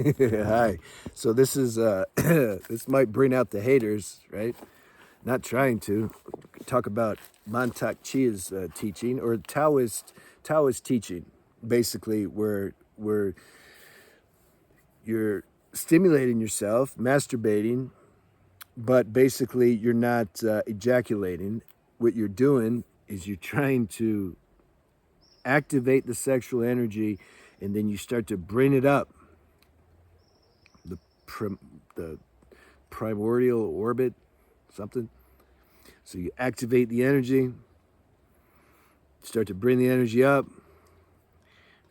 Hi. So this is this might bring out the haters, right? Not trying to talk about Mantak Chia's teaching or Taoist teaching, basically where you're stimulating yourself, masturbating, but basically you're not ejaculating. What you're doing is you're trying to activate the sexual energy, and then you start to bring it up the the primordial orbit, something. So you activate the energy, start to bring the energy up.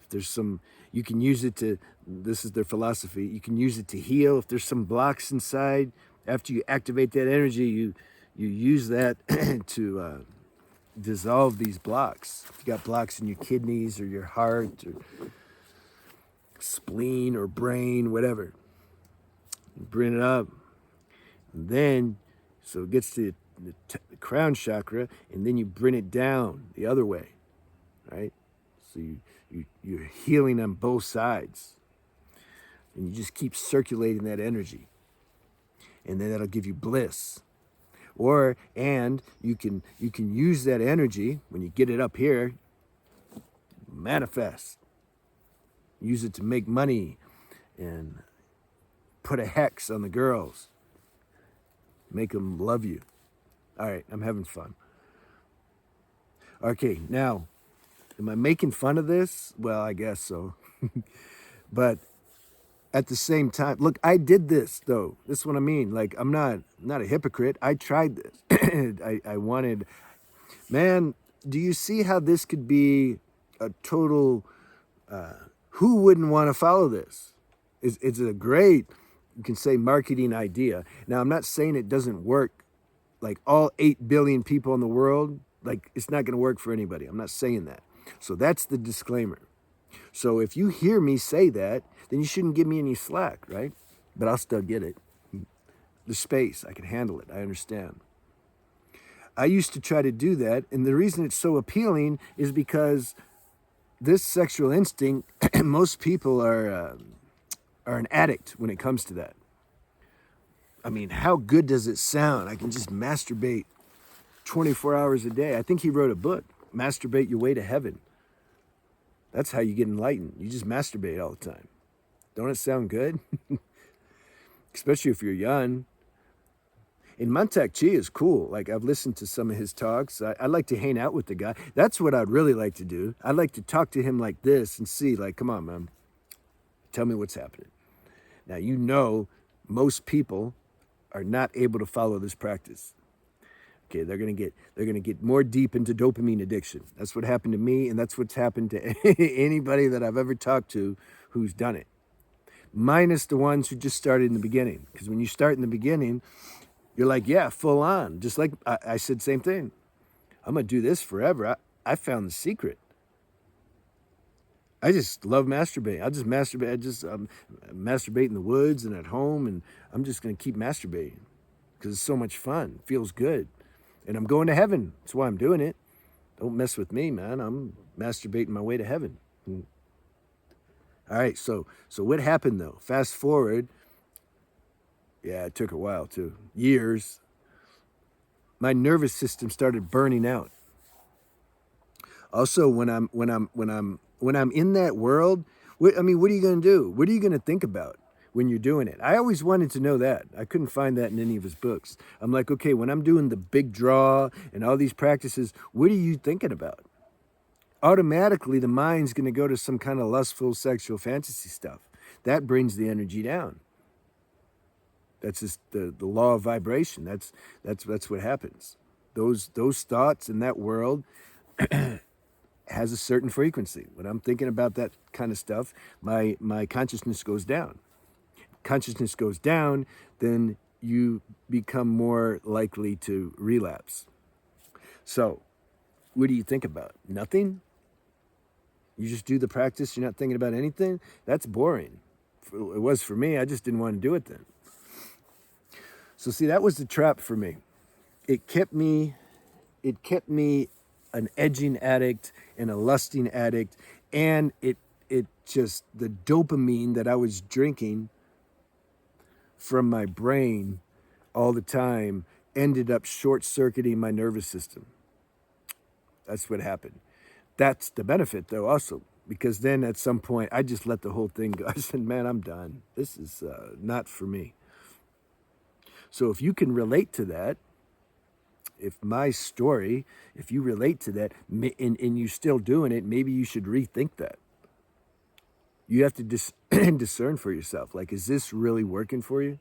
If there's some, you can use it to, this is their philosophy, you can use it to heal. If there's some blocks inside, after you activate that energy, you use that to dissolve these blocks. If you got blocks in your kidneys or your heart or spleen or brain, whatever, you bring it up. And then, so it gets to the crown chakra, and then you bring it down the other way, right? So you're healing on both sides, and you just keep circulating that energy, and then that'll give you bliss. Or and you can use that energy when you get it up here, manifest, use it to make money, and put a hex on the girls, make them love you. All right, I'm having fun. Okay, now, am I making fun of this? Well, I guess so. But at the same time, look, I did this though. This is what I mean. Like, I'm not a hypocrite. I tried this. I wanted, man, do you see how this could be a total, who wouldn't want to follow this? It's a great, you can say, marketing idea. Now, I'm not saying it doesn't work. Like all 8 billion people in the world, like it's not going to work for anybody. I'm not saying that. So that's the disclaimer. So if you hear me say that, then you shouldn't give me any slack, right? But I'll still get it. The space, I can handle it. I understand. I used to try to do that, and the reason it's so appealing is because this sexual instinct, most people are an addict when it comes to that. I mean, how good does it sound? I can just masturbate 24 hours a day. I think he wrote a book, Masturbate Your Way to Heaven. That's how you get enlightened. You just masturbate all the time. Don't it sound good? Especially if you're young. And Mantak Chi is cool. Like, I've listened to some of his talks. I like to hang out with the guy. That's what I'd really like to do. I'd like to talk to him like this and see, like, come on, man. Tell me what's happening. Now, you know, most people are not able to follow this practice. Okay, they're gonna get more deep into dopamine addiction. That's what happened to me, and that's what's happened to anybody that I've ever talked to who's done it. Minus the ones who just started in the beginning. Because when you start in the beginning, you're like, yeah, full on. Just like I said, same thing. I'm gonna do this forever. I found the secret. I just love masturbating. I just masturbate. I just masturbate in the woods and at home, and I'm just gonna keep masturbating because it's so much fun. It feels good, and I'm going to heaven. That's why I'm doing it. Don't mess with me, man. I'm masturbating my way to heaven. All right. So what happened though? Fast forward. Yeah, it took a while too. Years. My nervous system started burning out. Also, when I'm in that world, what are you going to do? What are you going to think about when you're doing it? I always wanted to know that. I couldn't find that in any of his books. I'm like, okay, when I'm doing the big draw and all these practices, what are you thinking about? Automatically, the mind's going to go to some kind of lustful sexual fantasy stuff. That brings the energy down. That's just the law of vibration. That's what happens. Those thoughts in that world has a certain frequency. When I'm thinking about that kind of stuff, my consciousness goes down. Consciousness goes down, then you become more likely to relapse. So, what do you think about? Nothing? You just do the practice, you're not thinking about anything? That's boring. It was for me, I just didn't want to do it then. So see, that was the trap for me. It kept me an edging addict and a lusting addict, and it it just, the dopamine that I was drinking from my brain all the time ended up short-circuiting my nervous system. That's what happened. That's the benefit, though, also, because then at some point I just let the whole thing go. I said, man, I'm done. This is not for me. So if you can relate to that, if my story, if you relate to that and you're still doing it, maybe you should rethink that. You have to discern for yourself. Like, is this really working for you?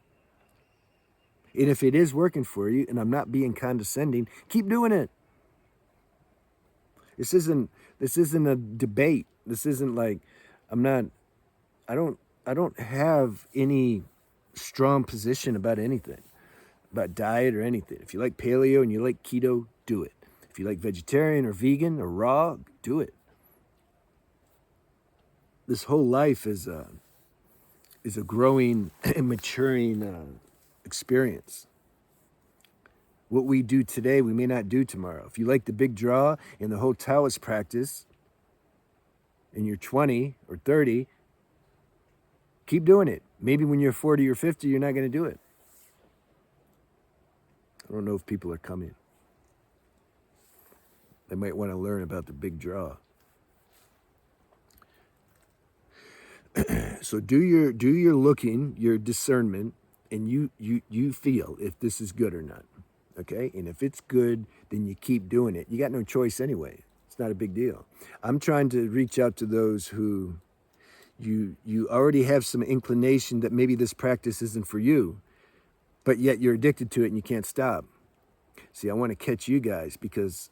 And if it is working for you, and I'm not being condescending, keep doing it. This isn't a debate. This isn't like, I don't have any strong position about anything, about diet or anything. If you like paleo and you like keto, do it. If you like vegetarian or vegan or raw, do it. This whole life is a growing and maturing experience. What we do today, we may not do tomorrow. If you like the big draw and the whole Taoist practice, and you're 20 or 30, keep doing it. Maybe when you're 40 or 50, you're not going to do it. I don't know if people are coming. They might want to learn about the big draw. So do your looking, your discernment, and you feel if this is good or not. Okay? And if it's good, then you keep doing it. You got no choice anyway. It's not a big deal. I'm trying to reach out to those who you already have some inclination that maybe this practice isn't for you, but yet you're addicted to it and you can't stop. See, I want to catch you guys because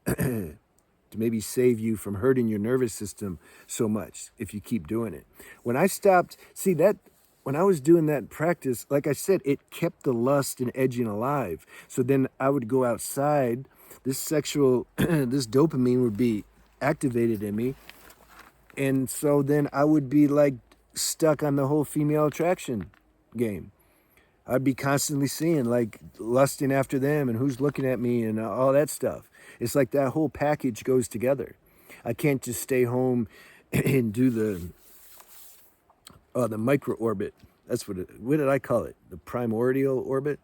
to maybe save you from hurting your nervous system so much if you keep doing it. When I stopped, when I was doing that practice, like I said, it kept the lust and edging alive. So then I would go outside, this dopamine would be activated in me. And so then I would be like stuck on the whole female attraction game. I'd be constantly seeing, like, lusting after them and who's looking at me and all that stuff. It's like that whole package goes together. I can't just stay home and do the micro orbit. That's what did I call it? The primordial orbit?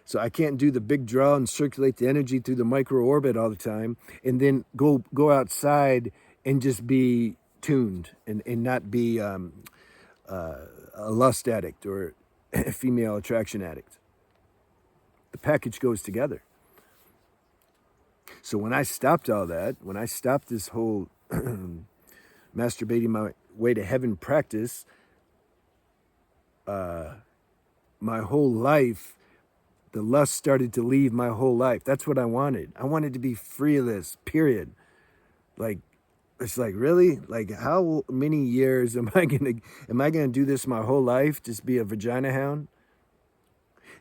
So I can't do the big draw and circulate the energy through the micro orbit all the time and then go outside and just be tuned and not be a lust addict or a female attraction addict. The package goes together. So when I stopped all that, when I stopped this whole masturbating my way to heaven practice, my whole life, the lust started to leave my whole life. That's what I wanted. I wanted to be free of this, period. Like, it's like, really? Like, how many years am I gonna do this my whole life? Just be a vagina hound?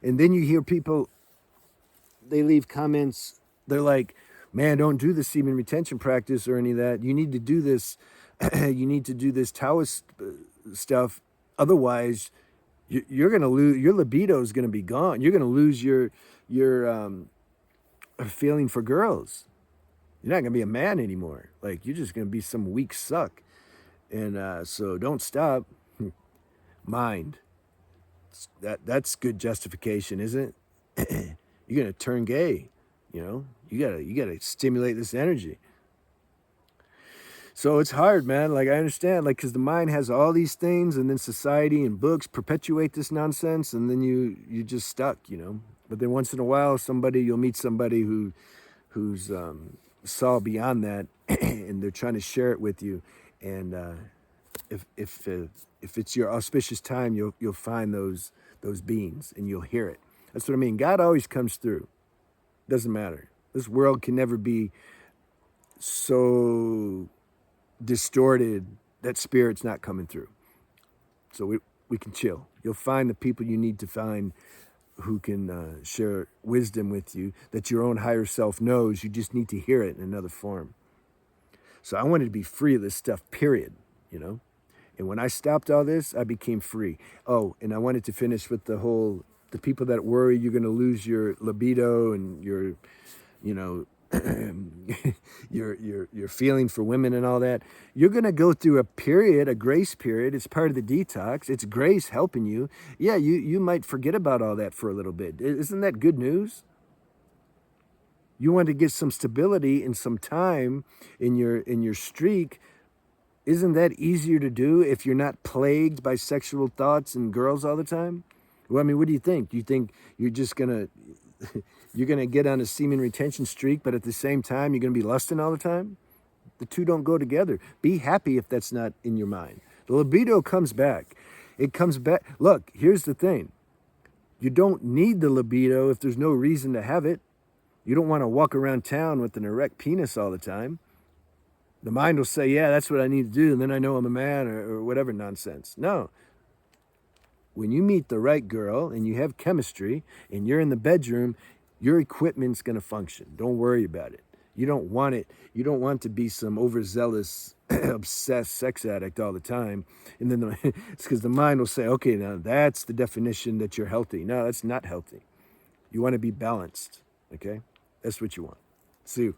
And then you hear people, they leave comments, they're like, man, don't do the semen retention practice or any of that. You need to do this, you need to do this Taoist stuff. Otherwise, you're gonna lose, your libido is gonna be gone. You're gonna lose your feeling for girls. You're not going to be a man anymore. Like, you're just going to be some weak suck. And so don't stop. Mind. That's good justification, isn't it? You're going to turn gay. You know, you gotta stimulate this energy. So it's hard, man. Like, I understand, like, because the mind has all these things, and then society and books perpetuate this nonsense, and then you're just stuck, you know. But then once in a while, you'll meet somebody who's saw beyond that, and they're trying to share it with you. And if it's your auspicious time, you'll find those beings and you'll hear it. That's what I mean. God always comes through. Doesn't matter. This world can never be so distorted that spirit's not coming through. So we can chill. You'll find the people you need to find who can share wisdom with you that your own higher self knows. You just need to hear it in another form. So I wanted to be free of this stuff, period, you know? And when I stopped all this, I became free. Oh, and I wanted to finish with the people that worry you're going to lose your libido and your, your feeling for women and all that, you're going to go through a period, a grace period. It's part of the detox. It's grace helping you. Yeah, you might forget about all that for a little bit. Isn't that good news? You want to get some stability and some time in your streak. Isn't that easier to do if you're not plagued by sexual thoughts and girls all the time? Well, I mean, what do you think? Do you think you're just gonna you're gonna get on a semen retention streak, but at the same time you're gonna be lusting all the time? The two don't go together. Be happy if that's not in your mind. The libido comes back. It comes back. Look, here's the thing. You don't need the libido if there's no reason to have it. You don't want to walk around town with an erect penis all the time. The mind will say, yeah, that's what I need to do, and then I know I'm a man, or whatever nonsense. No. When you meet the right girl and you have chemistry and you're in the bedroom, your equipment's going to function. Don't worry about it. You don't want it. You don't want to be some overzealous, obsessed sex addict all the time. And then it's because the mind will say, okay, now that's the definition that you're healthy. No, that's not healthy. You want to be balanced, okay? That's what you want. See you.